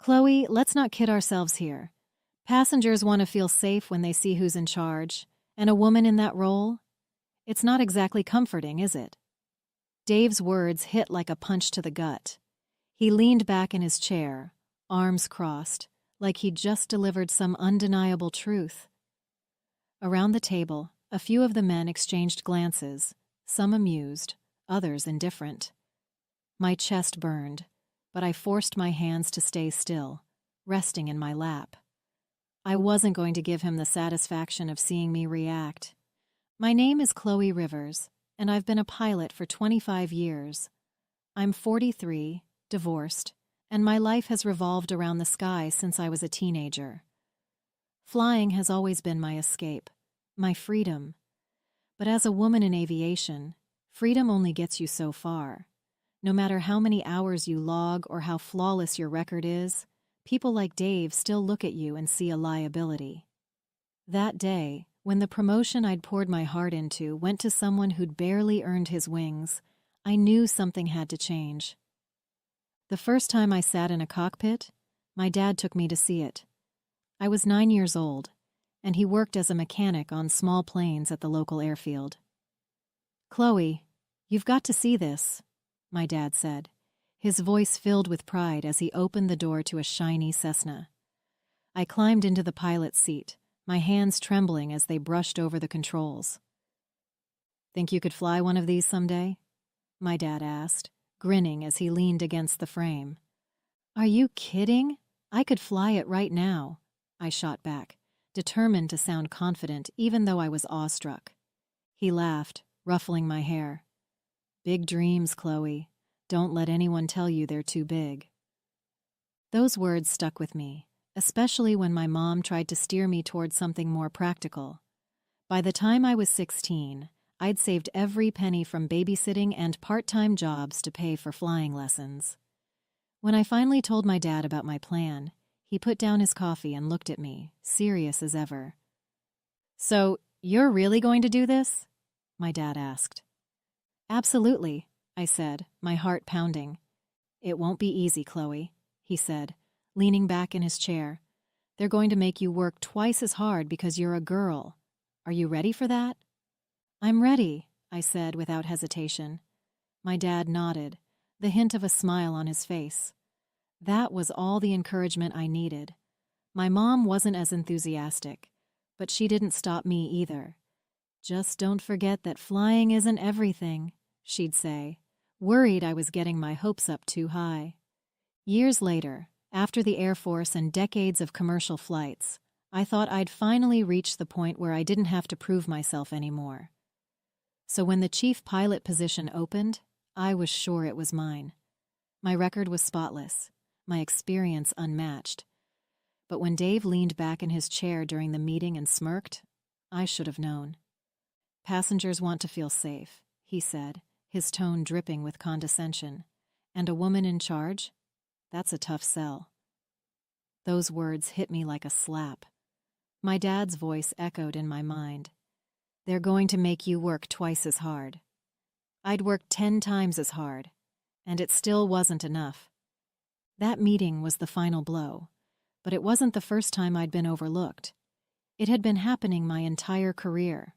Chloe, let's not kid ourselves here. Passengers want to feel safe when they see who's in charge, and a woman in that role? It's not exactly comforting, is it? Dave's words hit like a punch to the gut. He leaned back in his chair, arms crossed, like he'd just delivered some undeniable truth. Around the table, a few of the men exchanged glances, some amused, others indifferent. My chest burned, but I forced my hands to stay still, resting in my lap. I wasn't going to give him the satisfaction of seeing me react. My name is Chloe Rivers, and I've been a pilot for 25 years. I'm 43, divorced, and my life has revolved around the sky since I was a teenager. Flying has always been my escape, my freedom. But as a woman in aviation, freedom only gets you so far. No matter how many hours you log or how flawless your record is, people like Dave still look at you and see a liability. That day, when the promotion I'd poured my heart into went to someone who'd barely earned his wings, I knew something had to change. The first time I sat in a cockpit, my dad took me to see it. I was 9 years old, and he worked as a mechanic on small planes at the local airfield. "Chloe, you've got to see this," my dad said, his voice filled with pride as he opened the door to a shiny Cessna. I climbed into the pilot's seat, my hands trembling as they brushed over the controls. "Think you could fly one of these someday?" my dad asked, grinning as he leaned against the frame. "Are you kidding? I could fly it right now," I shot back, determined to sound confident even though I was awestruck. He laughed, ruffling my hair. "Big dreams, Chloe. Don't let anyone tell you they're too big." Those words stuck with me, especially when my mom tried to steer me toward something more practical. By the time I was 16, I'd saved every penny from babysitting and part-time jobs to pay for flying lessons. When I finally told my dad about my plan, he put down his coffee and looked at me, serious as ever. "So, you're really going to do this?" my dad asked. "Absolutely," I said, my heart pounding. "It won't be easy, Chloe," he said, leaning back in his chair. "They're going to make you work twice as hard because you're a girl. Are you ready for that?" "I'm ready," I said without hesitation. My dad nodded, the hint of a smile on his face. That was all the encouragement I needed. My mom wasn't as enthusiastic, but she didn't stop me either. "Just don't forget that flying isn't everything," she'd say, worried I was getting my hopes up too high. Years later, after the Air Force and decades of commercial flights, I thought I'd finally reached the point where I didn't have to prove myself anymore. So when the chief pilot position opened, I was sure it was mine. My record was spotless, my experience unmatched. But when Dave leaned back in his chair during the meeting and smirked, I should have known. "Passengers want to feel safe," he said, his tone dripping with condescension. "And a woman in charge? That's a tough sell." Those words hit me like a slap. My dad's voice echoed in my mind. "They're going to make you work twice as hard." I'd worked 10 times as hard, and it still wasn't enough. That meeting was the final blow, but it wasn't the first time I'd been overlooked. It had been happening my entire career.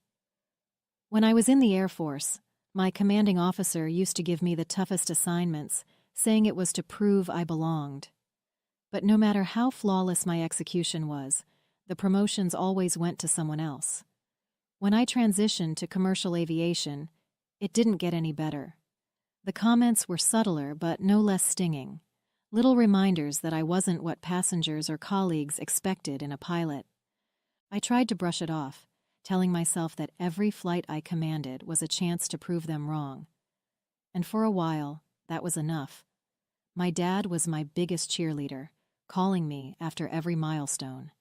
When I was in the Air Force, my commanding officer used to give me the toughest assignments, saying it was to prove I belonged. But no matter how flawless my execution was, the promotions always went to someone else. When I transitioned to commercial aviation, it didn't get any better. The comments were subtler but no less stinging, little reminders that I wasn't what passengers or colleagues expected in a pilot. I tried to brush it off, telling myself that every flight I commanded was a chance to prove them wrong. And for a while, that was enough. My dad was my biggest cheerleader, calling me after every milestone.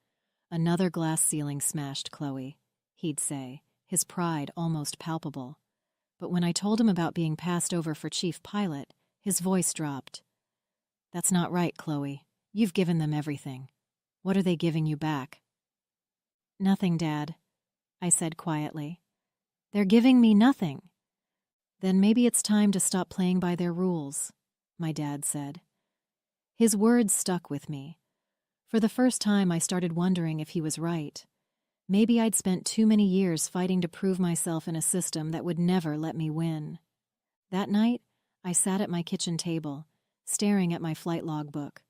"Another glass ceiling smashed, Chloe," he'd say, his pride almost palpable. But when I told him about being passed over for chief pilot, his voice dropped. "That's not right, Chloe. You've given them everything. What are they giving you back?" "Nothing, Dad," I said quietly. "They're giving me nothing." "Then maybe it's time to stop playing by their rules," my dad said. His words stuck with me. For the first time, I started wondering if he was right. Maybe I'd spent too many years fighting to prove myself in a system that would never let me win. That night, I sat at my kitchen table, staring at my flight logbook.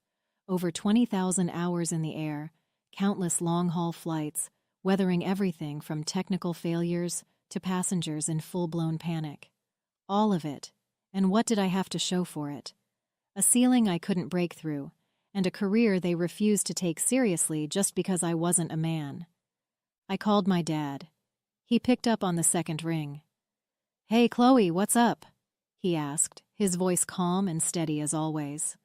Over 20,000 hours in the air, countless long-haul flights, weathering everything from technical failures to passengers in full-blown panic. All of it. And what did I have to show for it? A ceiling I couldn't break through, and a career they refused to take seriously just because I wasn't a man. I called my dad. He picked up on the second ring. "Hey, Chloe, what's up?" he asked, his voice calm and steady as always.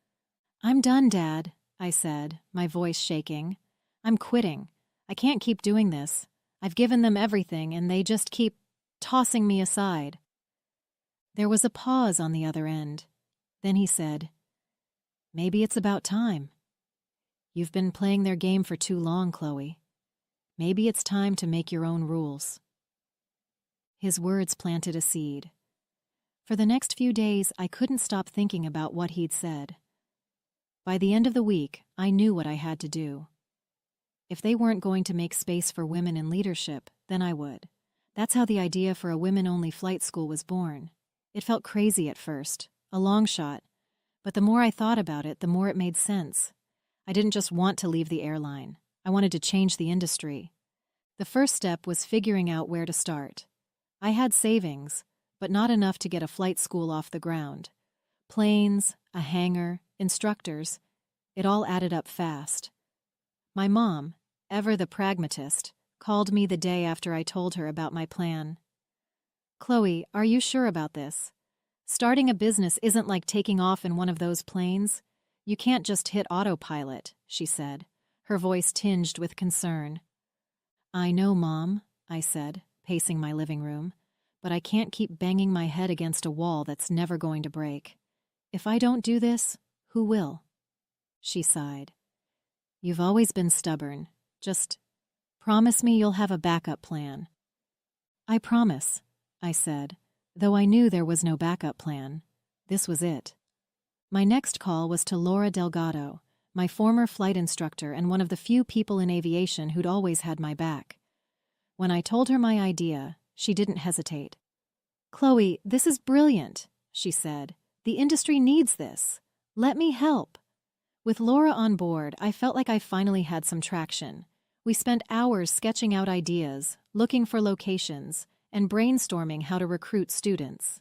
"I'm done, Dad," I said, my voice shaking. "I'm quitting. I can't keep doing this. I've given them everything, and they just keep tossing me aside." There was a pause on the other end. Then he said, "Maybe it's about time. You've been playing their game for too long, Chloe. Maybe it's time to make your own rules." His words planted a seed. For the next few days, I couldn't stop thinking about what he'd said. By the end of the week, I knew what I had to do. If they weren't going to make space for women in leadership, then I would. That's how the idea for a women-only flight school was born. It felt crazy at first, a long shot, but the more I thought about it, the more it made sense. I didn't just want to leave the airline. I wanted to change the industry. The first step was figuring out where to start. I had savings, but not enough to get a flight school off the ground. Planes, a hangar, instructors, it all added up fast. My mom, ever the pragmatist, called me the day after I told her about my plan. "Chloe, are you sure about this? Starting a business isn't like taking off in one of those planes. You can't just hit autopilot," she said, her voice tinged with concern. "I know, Mom," I said, pacing my living room, "but I can't keep banging my head against a wall that's never going to break. If I don't do this, who will?" She sighed. "You've always been stubborn. Just promise me you'll have a backup plan." "I promise," I said, though I knew there was no backup plan. This was it. My next call was to Laura Delgado, my former flight instructor and one of the few people in aviation who'd always had my back. When I told her my idea, she didn't hesitate. "Chloe, this is brilliant," she said. "The industry needs this. Let me help." With Laura on board, I felt like I finally had some traction. We spent hours sketching out ideas, looking for locations, and brainstorming how to recruit students.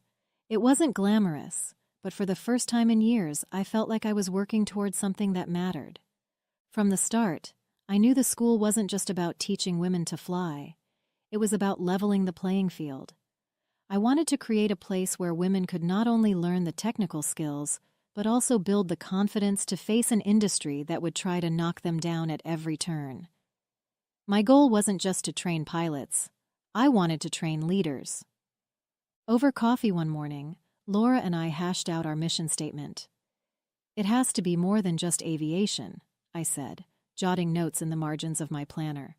It wasn't glamorous, but for the first time in years, I felt like I was working towards something that mattered. From the start, I knew the school wasn't just about teaching women to fly. It was about leveling the playing field. I wanted to create a place where women could not only learn the technical skills, but also build the confidence to face an industry that would try to knock them down at every turn. My goal wasn't just to train pilots. I wanted to train leaders. Over coffee one morning, Laura and I hashed out our mission statement. "It has to be more than just aviation," I said, jotting notes in the margins of my planner.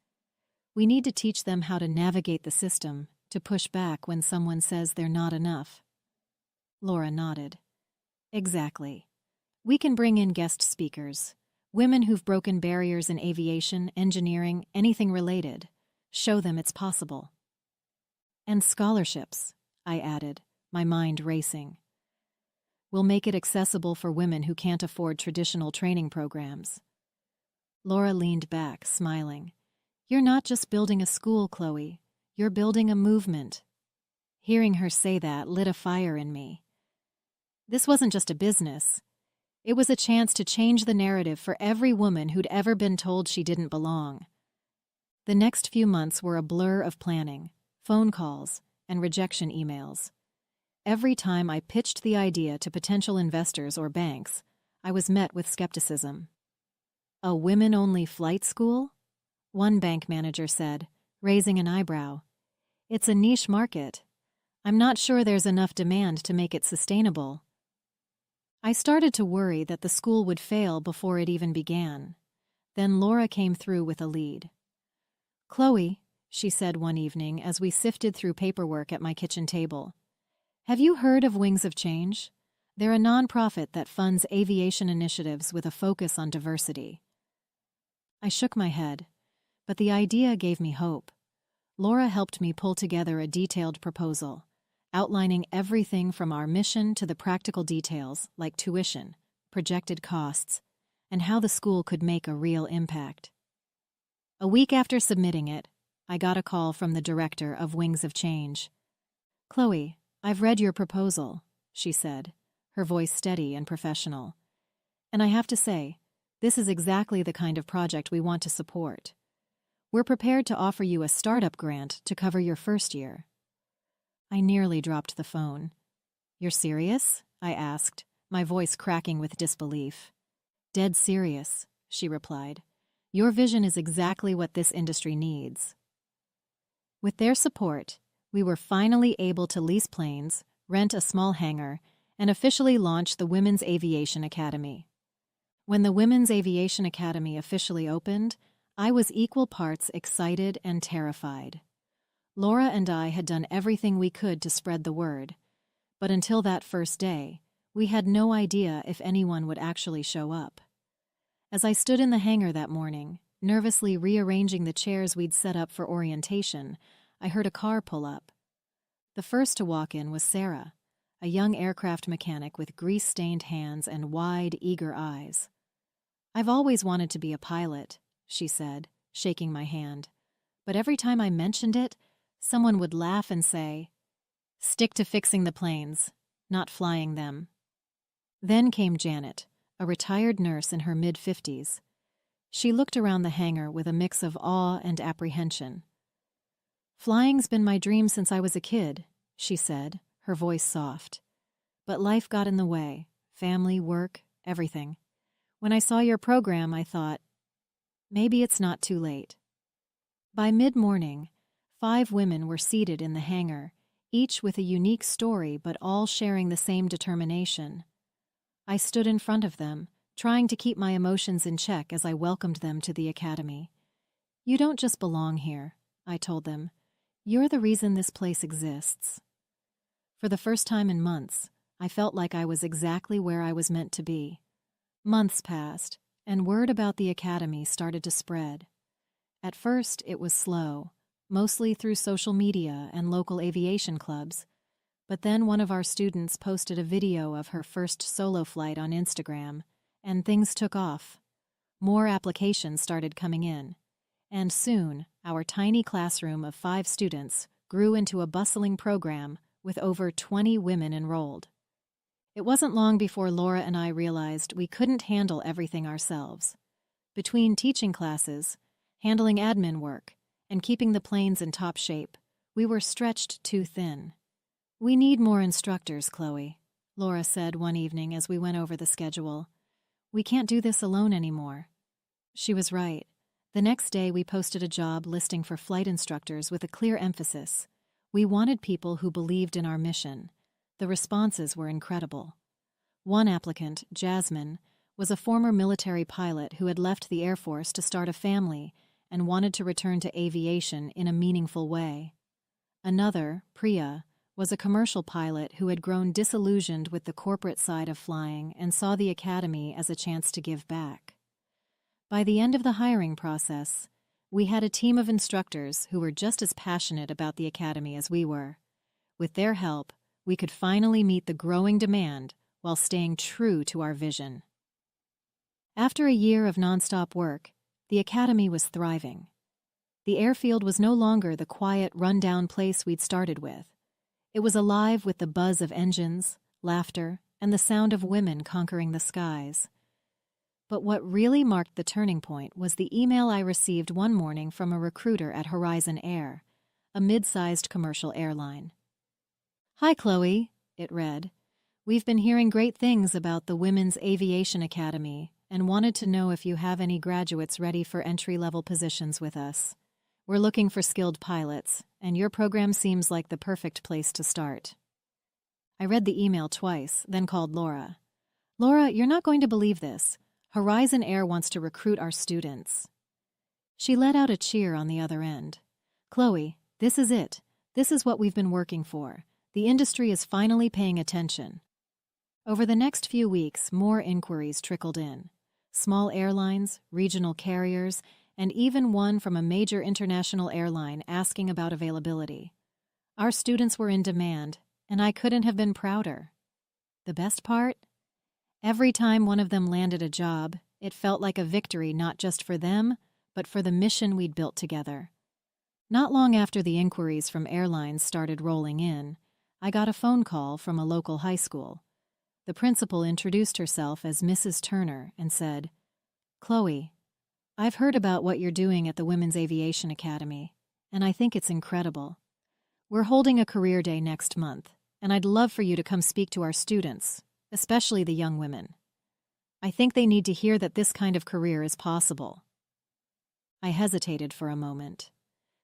"We need to teach them how to navigate the system, to push back when someone says they're not enough." Laura nodded. "Exactly. We can bring in guest speakers, women who've broken barriers in aviation, engineering, anything related. Show them it's possible." "And scholarships," I added, my mind racing. "We'll make it accessible for women who can't afford traditional training programs." Laura leaned back, smiling. "You're not just building a school, Chloe. You're building a movement." Hearing her say that lit a fire in me. This wasn't just a business. It was a chance to change the narrative for every woman who'd ever been told she didn't belong. The next few months were a blur of planning, phone calls, and rejection emails. Every time I pitched the idea to potential investors or banks, I was met with skepticism. "A women-only flight school?" one bank manager said, raising an eyebrow. "It's a niche market. I'm not sure there's enough demand to make it sustainable." I started to worry that the school would fail before it even began. Then Laura came through with a lead. "Chloe," she said one evening as we sifted through paperwork at my kitchen table, "have you heard of Wings of Change? They're a nonprofit that funds aviation initiatives with a focus on diversity. I shook my head, but the idea gave me hope. Laura helped me pull together a detailed proposal, outlining everything from our mission to the practical details like tuition, projected costs, and how the school could make a real impact. A week after submitting it, I got a call from the director of Wings of Change. "Chloe, I've read your proposal," she said, her voice steady and professional. "And I have to say, this is exactly the kind of project we want to support. We're prepared to offer you a startup grant to cover your first year." I nearly dropped the phone. "You're serious?" I asked, my voice cracking with disbelief. "Dead serious," she replied. "Your vision is exactly what this industry needs." With their support, we were finally able to lease planes, rent a small hangar, and officially launch the Women's Aviation Academy. When the Women's Aviation Academy officially opened, I was equal parts excited and terrified. Laura and I had done everything we could to spread the word, but until that first day, we had no idea if anyone would actually show up. As I stood in the hangar that morning, nervously rearranging the chairs we'd set up for orientation, I heard a car pull up. The first to walk in was Sarah, a young aircraft mechanic with grease-stained hands and wide, eager eyes. "I've always wanted to be a pilot," she said, shaking my hand. "But every time I mentioned it, someone would laugh and say, 'Stick to fixing the planes, not flying them.'" Then came Janet, a retired nurse in her mid-50s. She looked around the hangar with a mix of awe and apprehension. "Flying's been my dream since I was a kid," she said, her voice soft. "But life got in the way, family, work, everything. When I saw your program, I thought, maybe it's not too late." By mid-morning, 5 women were seated in the hangar, each with a unique story but all sharing the same determination. I stood in front of them, trying to keep my emotions in check as I welcomed them to the academy. "You don't just belong here," I told them. "You're the reason this place exists." For the first time in months, I felt like I was exactly where I was meant to be. Months passed, and word about the academy started to spread. At first, it was slow, mostly through social media and local aviation clubs. But then one of our students posted a video of her first solo flight on Instagram, and things took off. More applications started coming in, and soon our tiny classroom of 5 students grew into a bustling program with over 20 women enrolled. It wasn't long before Laura and I realized we couldn't handle everything ourselves. Between teaching classes, handling admin work, and keeping the planes in top shape, we were stretched too thin. "We need more instructors, Chloe," Laura said one evening as we went over the schedule. "We can't do this alone anymore." She was right. The next day we posted a job listing for flight instructors with a clear emphasis. We wanted people who believed in our mission. The responses were incredible. One applicant, Jasmine, was a former military pilot who had left the Air Force to start a family and wanted to return to aviation in a meaningful way. Another, Priya, was a commercial pilot who had grown disillusioned with the corporate side of flying and saw the academy as a chance to give back. By the end of the hiring process, we had a team of instructors who were just as passionate about the academy as we were. With their help, we could finally meet the growing demand while staying true to our vision. After a year of nonstop work, the academy was thriving. The airfield was no longer the quiet, run-down place we'd started with. It was alive with the buzz of engines, laughter, and the sound of women conquering the skies. But what really marked the turning point was the email I received one morning from a recruiter at Horizon Air, a mid-sized commercial airline. "Hi, Chloe," it read. "We've been hearing great things about the Women's Aviation Academy and wanted to know if you have any graduates ready for entry-level positions with us. We're looking for skilled pilots, and your program seems like the perfect place to start." I read the email twice, then called Laura. "Laura, you're not going to believe this. Horizon Air wants to recruit our students." She let out a cheer on the other end. "Chloe, this is it. This is what we've been working for. The industry is finally paying attention." Over the next few weeks, more inquiries trickled in. Small airlines, regional carriers, and even one from a major international airline asking about availability. Our students were in demand, and I couldn't have been prouder. The best part? Every time one of them landed a job, it felt like a victory not just for them, but for the mission we'd built together. Not long after the inquiries from airlines started rolling in, I got a phone call from a local high school. The principal introduced herself as Mrs. Turner and said, "Chloe, I've heard about what you're doing at the Women's Aviation Academy, and I think it's incredible. We're holding a career day next month, and I'd love for you to come speak to our students, especially the young women. I think they need to hear that this kind of career is possible." I hesitated for a moment.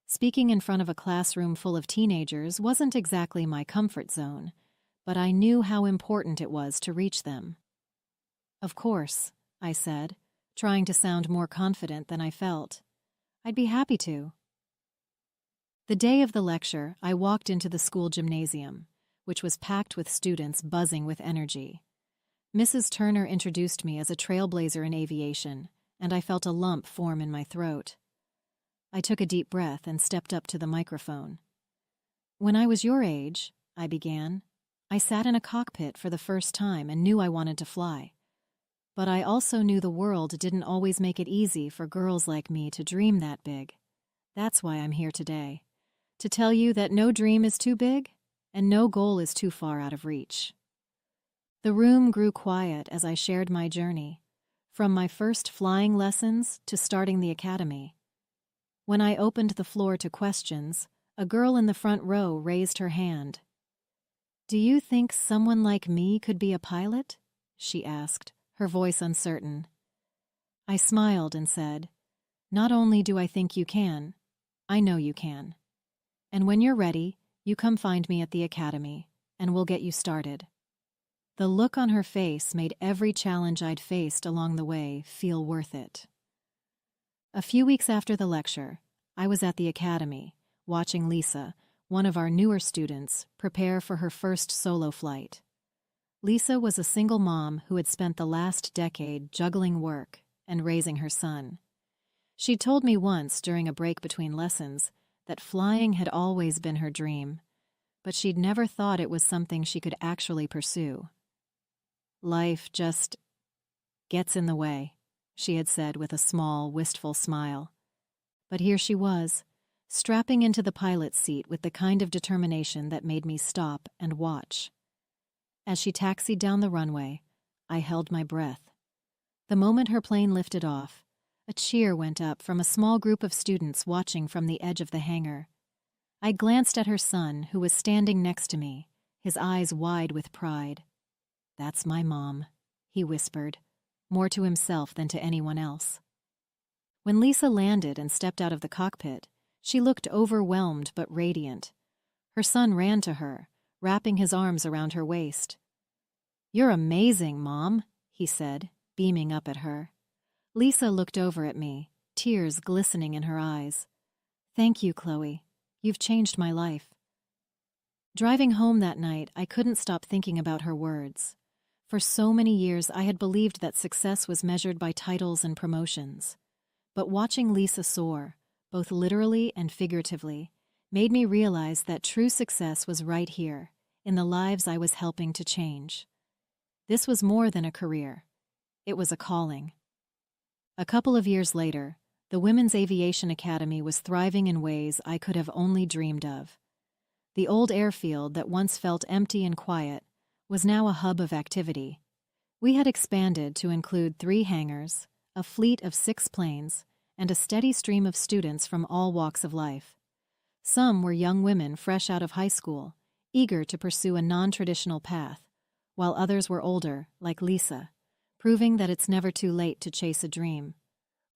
Speaking in front of a classroom full of teenagers wasn't exactly my comfort zone, but I knew how important it was to reach them. "Of course," I said, trying to sound more confident than I felt. "I'd be happy to." The day of the lecture, I walked into the school gymnasium, which was packed with students buzzing with energy. Mrs. Turner introduced me as a trailblazer in aviation, and I felt a lump form in my throat. I took a deep breath and stepped up to the microphone. "When I was your age," I began, "I sat in a cockpit for the first time and knew I wanted to fly. But I also knew the world didn't always make it easy for girls like me to dream that big. That's why I'm here today, to tell you that no dream is too big and no goal is too far out of reach." The room grew quiet as I shared my journey, from my first flying lessons to starting the academy. When I opened the floor to questions, a girl in the front row raised her hand. "Do you think someone like me could be a pilot?" she asked, her voice uncertain. I smiled and said, "Not only do I think you can, I know you can. And when you're ready, you come find me at the academy, and we'll get you started." The look on her face made every challenge I'd faced along the way feel worth it. A few weeks after the lecture, I was at the academy, watching Lisa, one of our newer students, prepare for her first solo flight. Lisa was a single mom who had spent the last decade juggling work and raising her son. She'd told me once during a break between lessons that flying had always been her dream, but she'd never thought it was something she could actually pursue. "Life just gets in the way," she had said with a small, wistful smile. But here she was, strapping into the pilot's seat with the kind of determination that made me stop and watch. As she taxied down the runway, I held my breath. The moment her plane lifted off, a cheer went up from a small group of students watching from the edge of the hangar. I glanced at her son, who was standing next to me, his eyes wide with pride. "That's my mom," he whispered, more to himself than to anyone else. When Lisa landed and stepped out of the cockpit, she looked overwhelmed but radiant. Her son ran to her, wrapping his arms around her waist. "You're amazing, Mom," he said, beaming up at her. Lisa looked over at me, tears glistening in her eyes. "Thank you, Chloe. You've changed my life." Driving home that night, I couldn't stop thinking about her words. For so many years, I had believed that success was measured by titles and promotions. But watching Lisa soar, both literally and figuratively, made me realize that true success was right here, in the lives I was helping to change. This was more than a career. It was a calling. A couple of years later, the Women's Aviation Academy was thriving in ways I could have only dreamed of. The old airfield that once felt empty and quiet was now a hub of activity. We had expanded to include 3 hangars, a fleet of 6 planes, and a steady stream of students from all walks of life. Some were young women fresh out of high school, eager to pursue a non-traditional path, while others were older, like Lisa, proving that it's never too late to chase a dream.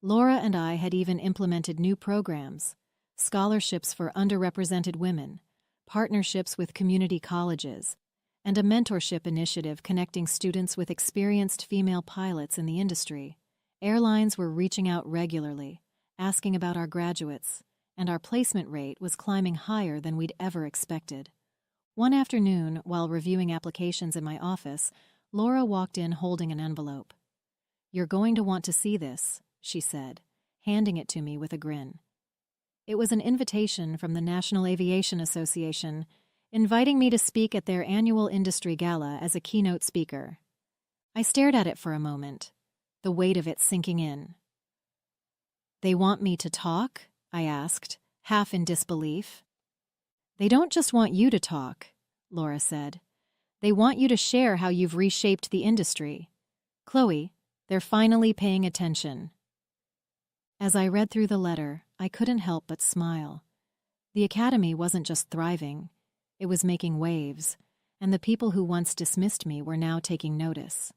Laura and I had even implemented new programs, scholarships for underrepresented women, partnerships with community colleges, and a mentorship initiative connecting students with experienced female pilots in the industry. Airlines were reaching out regularly, asking about our graduates, and our placement rate was climbing higher than we'd ever expected. One afternoon, while reviewing applications in my office, Laura walked in holding an envelope. "You're going to want to see this," she said, handing it to me with a grin. It was an invitation from the National Aviation Association, inviting me to speak at their annual industry gala as a keynote speaker. I stared at it for a moment, the weight of it sinking in. "They want me to talk?" I asked, half in disbelief. "They don't just want you to talk," Laura said. "They want you to share how you've reshaped the industry. Chloe, they're finally paying attention." As I read through the letter, I couldn't help but smile. The Academy wasn't just thriving, it was making waves, and the people who once dismissed me were now taking notice.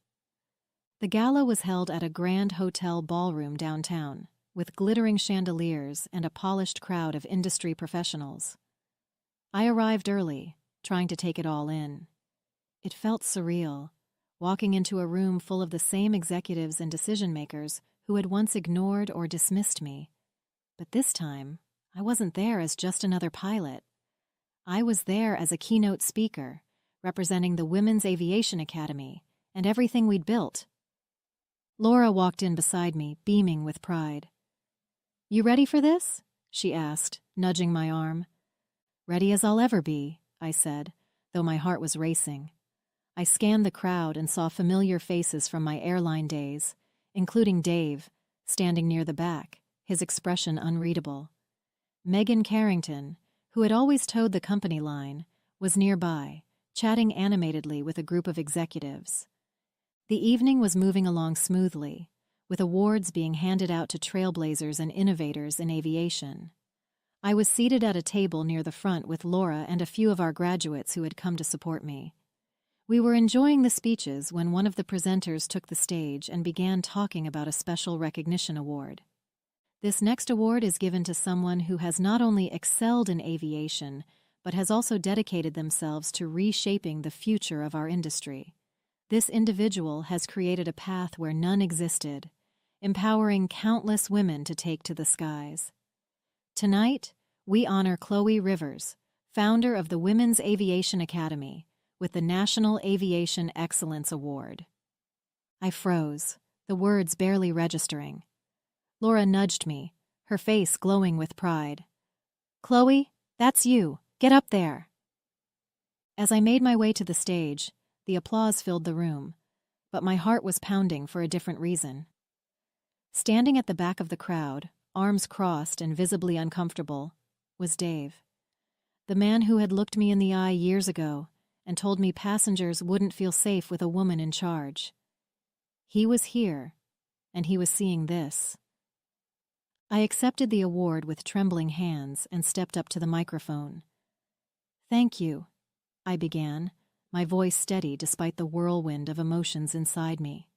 The gala was held at a grand hotel ballroom downtown, with glittering chandeliers and a polished crowd of industry professionals. I arrived early, trying to take it all in. It felt surreal, walking into a room full of the same executives and decision-makers who had once ignored or dismissed me. But this time, I wasn't there as just another pilot. I was there as a keynote speaker, representing the Women's Aviation Academy and everything we'd built. Laura walked in beside me, beaming with pride. "You ready for this?" she asked, nudging my arm. "Ready as I'll ever be," I said, though my heart was racing. I scanned the crowd and saw familiar faces from my airline days, including Dave, standing near the back, his expression unreadable. Megan Carrington, who had always towed the company line, was nearby, chatting animatedly with a group of executives. The evening was moving along smoothly, with awards being handed out to trailblazers and innovators in aviation. I was seated at a table near the front with Laura and a few of our graduates who had come to support me. We were enjoying the speeches when one of the presenters took the stage and began talking about a special recognition award. This next award is given to someone who has not only excelled in aviation, but has also dedicated themselves to reshaping the future of our industry. This individual has created a path where none existed, empowering countless women to take to the skies. Tonight, we honor Chloe Rivers, founder of the Women's Aviation Academy, with the National Aviation Excellence Award. I froze, the words barely registering. Laura nudged me, her face glowing with pride. "Chloe, that's you. Get up there." As I made my way to the stage, the applause filled the room, but my heart was pounding for a different reason. Standing at the back of the crowd, arms crossed and visibly uncomfortable, was Dave. The man who had looked me in the eye years ago and told me passengers wouldn't feel safe with a woman in charge. He was here, and he was seeing this. I accepted the award with trembling hands and stepped up to the microphone. "Thank you," I began, my voice steady despite the whirlwind of emotions inside me.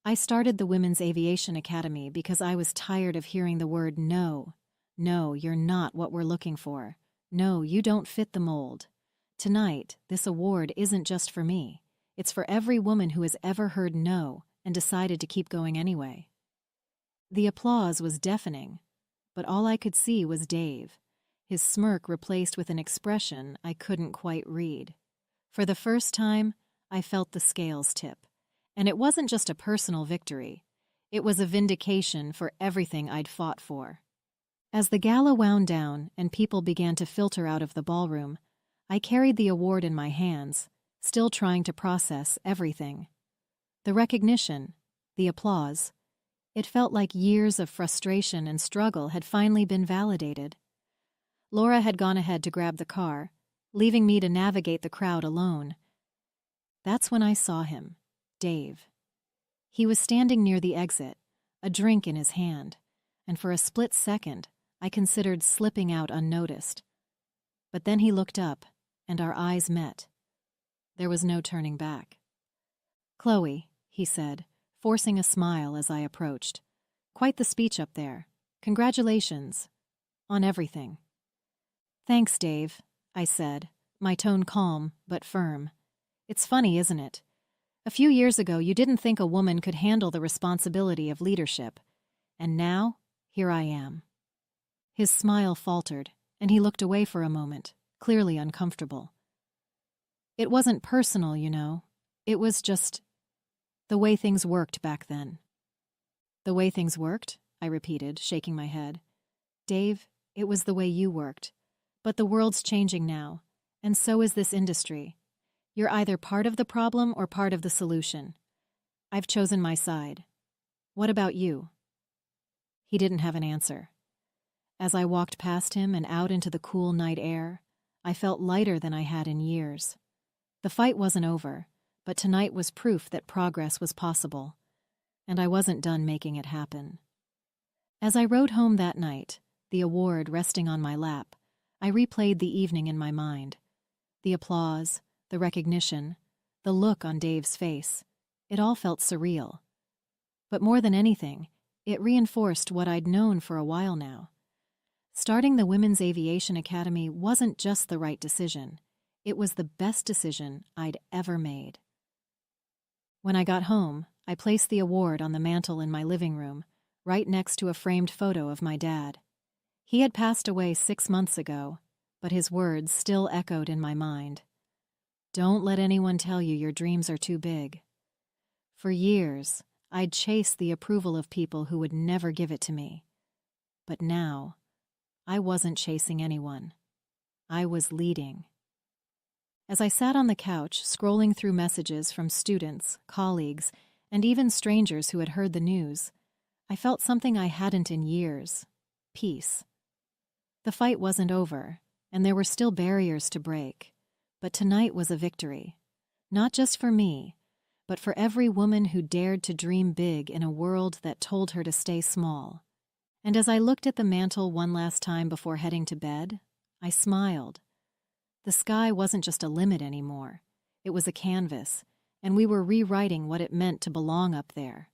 I started the Women's Aviation Academy because I was tired of hearing the word no. "No, you're not what we're looking for. No, you don't fit the mold." Tonight, this award isn't just for me. It's for every woman who has ever heard no and decided to keep going anyway. The applause was deafening, but all I could see was Dave, his smirk replaced with an expression I couldn't quite read. For the first time, I felt the scales tip, and it wasn't just a personal victory. It was a vindication for everything I'd fought for. As the gala wound down and people began to filter out of the ballroom, I carried the award in my hands, still trying to process everything. The recognition, the applause, it felt like years of frustration and struggle had finally been validated. Laura had gone ahead to grab the car, leaving me to navigate the crowd alone. That's when I saw him, Dave. He was standing near the exit, a drink in his hand, and for a split second, I considered slipping out unnoticed. But then he looked up, and our eyes met. There was no turning back. "Chloe," he said, forcing a smile as I approached. "Quite the speech up there. Congratulations. On everything." "Thanks, Dave," I said, my tone calm but firm. "It's funny, isn't it? A few years ago, you didn't think a woman could handle the responsibility of leadership. And now, here I am." His smile faltered, and he looked away for a moment, clearly uncomfortable. "It wasn't personal, you know. It was just the way things worked back then. The way things worked? I repeated, shaking my head. Dave, it was the way you worked. But the world's changing now, and so is this industry. You're either part of the problem or part of the solution. I've chosen my side. What about you? He didn't have an answer. As I walked past him and out into the cool night air, I felt lighter than I had in years. The fight wasn't over, but tonight was proof that progress was possible, and I wasn't done making it happen. As I rode home that night, the award resting on my lap, I replayed the evening in my mind. The applause, the recognition, the look on Dave's face, it all felt surreal. But more than anything, it reinforced what I'd known for a while now. Starting the Women's Aviation Academy wasn't just the right decision, it was the best decision I'd ever made. When I got home, I placed the award on the mantel in my living room, right next to a framed photo of my dad. He had passed away 6 months ago, but his words still echoed in my mind. Don't let anyone tell you your dreams are too big. For years, I'd chased the approval of people who would never give it to me. But now, I wasn't chasing anyone. I was leading. As I sat on the couch, scrolling through messages from students, colleagues, and even strangers who had heard the news, I felt something I hadn't in years: peace. The fight wasn't over, and there were still barriers to break, but tonight was a victory, not just for me, but for every woman who dared to dream big in a world that told her to stay small. And as I looked at the mantel one last time before heading to bed, I smiled. The sky wasn't just a limit anymore. It was a canvas, and we were rewriting what it meant to belong up there.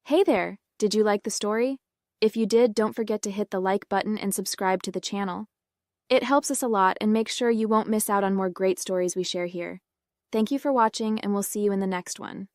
Hey there! Did you like the story? If you did, don't forget to hit the like button and subscribe to the channel. It helps us a lot and makes sure you won't miss out on more great stories we share here. Thank you for watching, and we'll see you in the next one.